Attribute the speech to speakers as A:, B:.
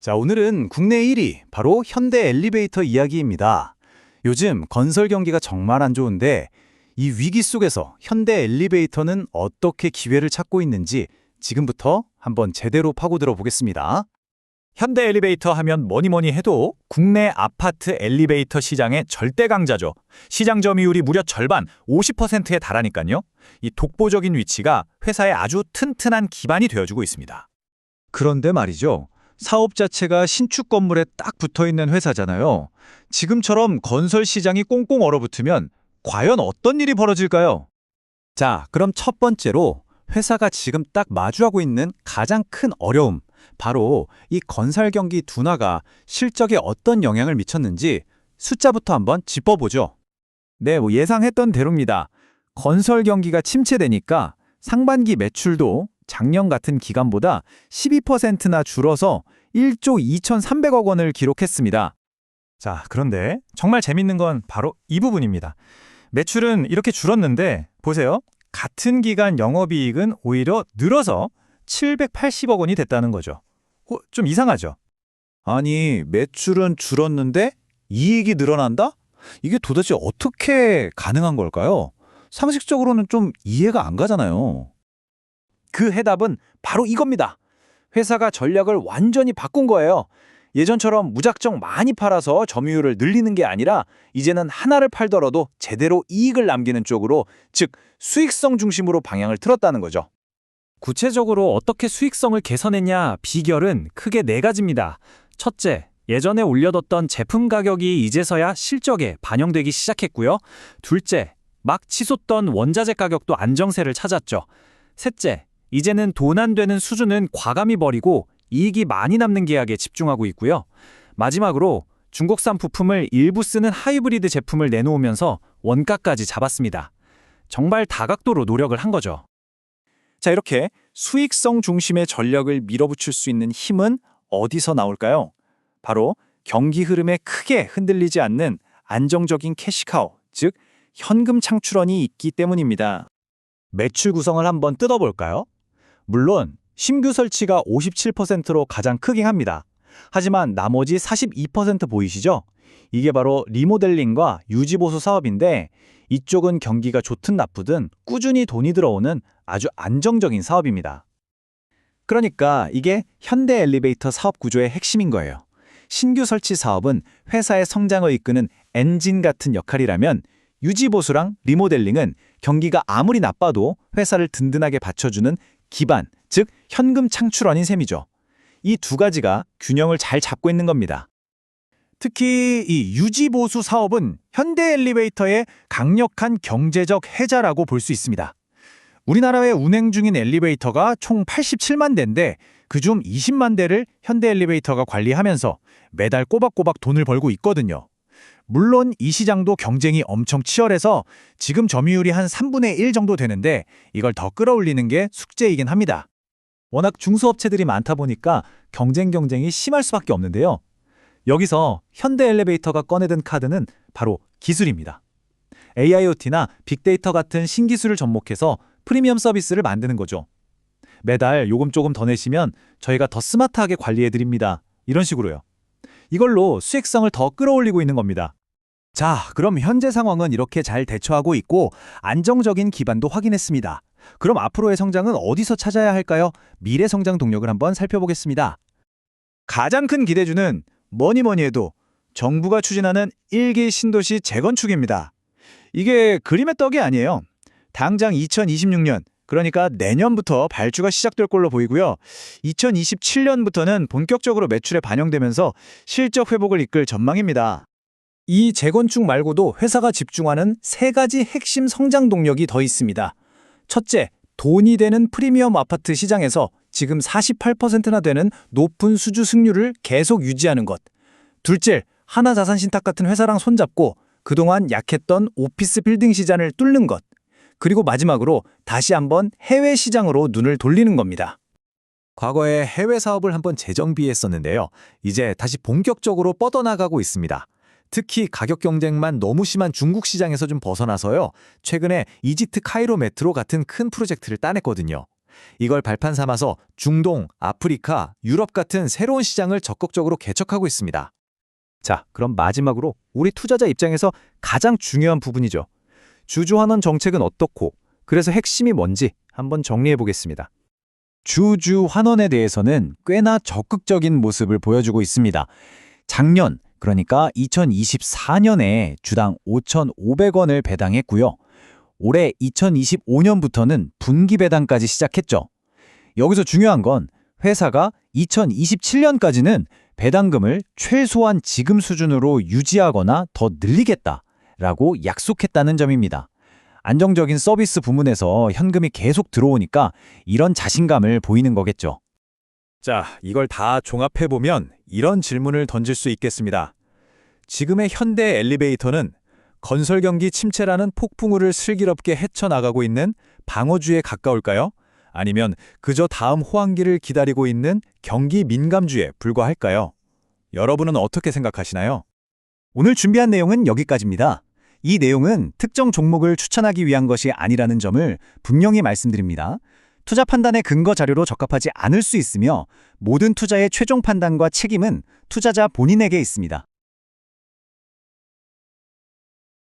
A: 자, 오늘은 국내 1위, 바로 현대 엘리베이터 이야기입니다. 요즘 건설 경기가 정말 안 좋은데 이 위기 속에서 현대 엘리베이터는 어떻게 기회를 찾고 있는지 지금부터 한번 제대로 파고들어 보겠습니다.
B: 현대 엘리베이터 하면 뭐니 해도 국내 아파트 엘리베이터 시장의 절대 강자죠. 시장 점유율이 무려 절반, 50%에 달하니까요. 이 독보적인 위치가 회사의 아주 튼튼한 기반이 되어주고 있습니다.
C: 그런데 말이죠. 사업 자체가 신축 건물에 딱 붙어있는 회사잖아요. 지금처럼 건설 시장이 꽁꽁 얼어붙으면 과연 어떤 일이 벌어질까요?
A: 자, 그럼 첫 번째로 회사가 지금 딱 마주하고 있는 가장 큰 어려움, 바로 이 건설 경기 둔화가 실적에 어떤 영향을 미쳤는지 숫자부터 한번 짚어보죠.
B: 네, 예상했던 대로입니다. 건설 경기가 침체되니까 상반기 매출도 작년 같은 기간보다 12%나 줄어서 1조 2,300억 원을 기록했습니다. 자, 그런데 정말 재밌는 건 바로 이 부분입니다. 매출은 이렇게 줄었는데 보세요. 같은 기간 영업이익은 오히려 늘어서 780억 원이 됐다는 거죠. 좀 이상하죠?
C: 아니, 매출은 줄었는데 이익이 늘어난다? 이게 도대체 어떻게 가능한 걸까요? 상식적으로는 좀 이해가 안 가잖아요.
B: 그 해답은 바로 이겁니다. 회사가 전략을 완전히 바꾼 거예요. 예전처럼 무작정 많이 팔아서 점유율을 늘리는 게 아니라 이제는 하나를 팔더라도 제대로 이익을 남기는 쪽으로, 즉 수익성 중심으로 방향을 틀었다는 거죠. 구체적으로 어떻게 수익성을 개선했냐, 비결은 크게 네 가지입니다. 첫째, 예전에 올려뒀던 제품 가격이 이제서야 실적에 반영되기 시작했고요. 둘째, 막 치솟던 원자재 가격도 안정세를 찾았죠. 셋째, 이제는 돈 안 되는 수준은 과감히 버리고 이익이 많이 남는 계약에 집중하고 있고요. 마지막으로 중국산 부품을 일부 쓰는 하이브리드 제품을 내놓으면서 원가까지 잡았습니다. 정말 다각도로 노력을 한 거죠.
C: 자, 이렇게 수익성 중심의 전략을 밀어붙일 수 있는 힘은 어디서 나올까요? 바로 경기 흐름에 크게 흔들리지 않는 안정적인 캐시카우, 즉 현금 창출원이 있기 때문입니다.
A: 매출 구성을 한번 뜯어볼까요? 물론 신규 설치가 57%로 가장 크긴 합니다. 하지만 나머지 42% 보이시죠? 이게 바로 리모델링과 유지보수 사업인데 이쪽은 경기가 좋든 나쁘든 꾸준히 돈이 들어오는 아주 안정적인 사업입니다. 그러니까 이게 현대 엘리베이터 사업 구조의 핵심인 거예요. 신규 설치 사업은 회사의 성장을 이끄는 엔진 같은 역할이라면 유지보수랑 리모델링은 경기가 아무리 나빠도 회사를 든든하게 받쳐주는 기반, 즉 현금 창출원인 셈이죠. 이 두 가지가 균형을 잘 잡고 있는 겁니다.
C: 특히 이 유지보수 사업은 현대 엘리베이터의 강력한 경제적 해자라고 볼 수 있습니다. 우리나라에 운행 중인 엘리베이터가 총 87만 대인데 그중 20만 대를 현대 엘리베이터가 관리하면서 매달 꼬박꼬박 돈을 벌고 있거든요. 물론 이 시장도 경쟁이 엄청 치열해서 지금 점유율이 한 3분의 1 정도 되는데 이걸 더 끌어올리는 게 숙제이긴 합니다.
A: 워낙 중소업체들이 많다 보니까 경쟁이 심할 수밖에 없는데요. 여기서 현대 엘리베이터가 꺼내든 카드는 바로 기술입니다. AIoT나 빅데이터 같은 신기술을 접목해서 프리미엄 서비스를 만드는 거죠. 매달 요금 조금 더 내시면 저희가 더 스마트하게 관리해드립니다. 이런 식으로요. 이걸로 수익성을 더 끌어올리고 있는 겁니다. 자, 그럼 현재 상황은 이렇게 잘 대처하고 있고 안정적인 기반도 확인했습니다. 그럼 앞으로의 성장은 어디서 찾아야 할까요? 미래 성장 동력을 한번 살펴보겠습니다.
C: 가장 큰 기대주는 뭐니 해도 정부가 추진하는 1기 신도시 재건축입니다. 이게 그림의 떡이 아니에요. 당장 2026년, 그러니까 내년부터 발주가 시작될 걸로 보이고요. 2027년부터는 본격적으로 매출에 반영되면서 실적 회복을 이끌 전망입니다.
A: 이 재건축 말고도 회사가 집중하는 세 가지 핵심 성장 동력이 더 있습니다. 첫째, 돈이 되는 프리미엄 아파트 시장에서 지금 48%나 되는 높은 수주 승률을 계속 유지하는 것. 둘째, 하나자산신탁 같은 회사랑 손잡고 그동안 약했던 오피스 빌딩 시장을 뚫는 것. 그리고 마지막으로 다시 한번 해외 시장으로 눈을 돌리는 겁니다. 과거에 해외 사업을 한번 재정비했었는데요. 이제 다시 본격적으로 뻗어나가고 있습니다. 특히 가격 경쟁만 너무 심한 중국 시장에서 좀 벗어나서요. 최근에 이집트 카이로 메트로 같은 큰 프로젝트를 따냈거든요.
C: 이걸 발판 삼아서 중동, 아프리카, 유럽 같은 새로운 시장을 적극적으로 개척하고 있습니다.
A: 자, 그럼 마지막으로 우리 투자자 입장에서 가장 중요한 부분이죠. 주주환원 정책은 어떻고, 그래서 핵심이 뭔지 한번 정리해 보겠습니다. 주주환원에 대해서는 꽤나 적극적인 모습을 보여주고 있습니다. 작년, 그러니까 2024년에 주당 5,500원을 배당했고요. 올해 2025년부터는 분기 배당까지 시작했죠. 여기서 중요한 건 회사가 2027년까지는 배당금을 최소한 지금 수준으로 유지하거나 더 늘리겠다라고 약속했다는 점입니다. 안정적인 서비스 부문에서 현금이 계속 들어오니까 이런 자신감을 보이는 거겠죠.
C: 자, 이걸 다 종합해보면 이런 질문을 던질 수 있겠습니다. 지금의 현대 엘리베이터는 건설 경기 침체라는 폭풍우를 슬기롭게 헤쳐나가고 있는 방어주에 가까울까요? 아니면 그저 다음 호황기를 기다리고 있는 경기 민감주에 불과할까요? 여러분은 어떻게 생각하시나요?
A: 오늘 준비한 내용은 여기까지입니다. 이 내용은 특정 종목을 추천하기 위한 것이 아니라는 점을 분명히 말씀드립니다. 투자 판단의 근거 자료로 적합하지 않을 수 있으며 모든 투자의 최종 판단과 책임은 투자자 본인에게 있습니다.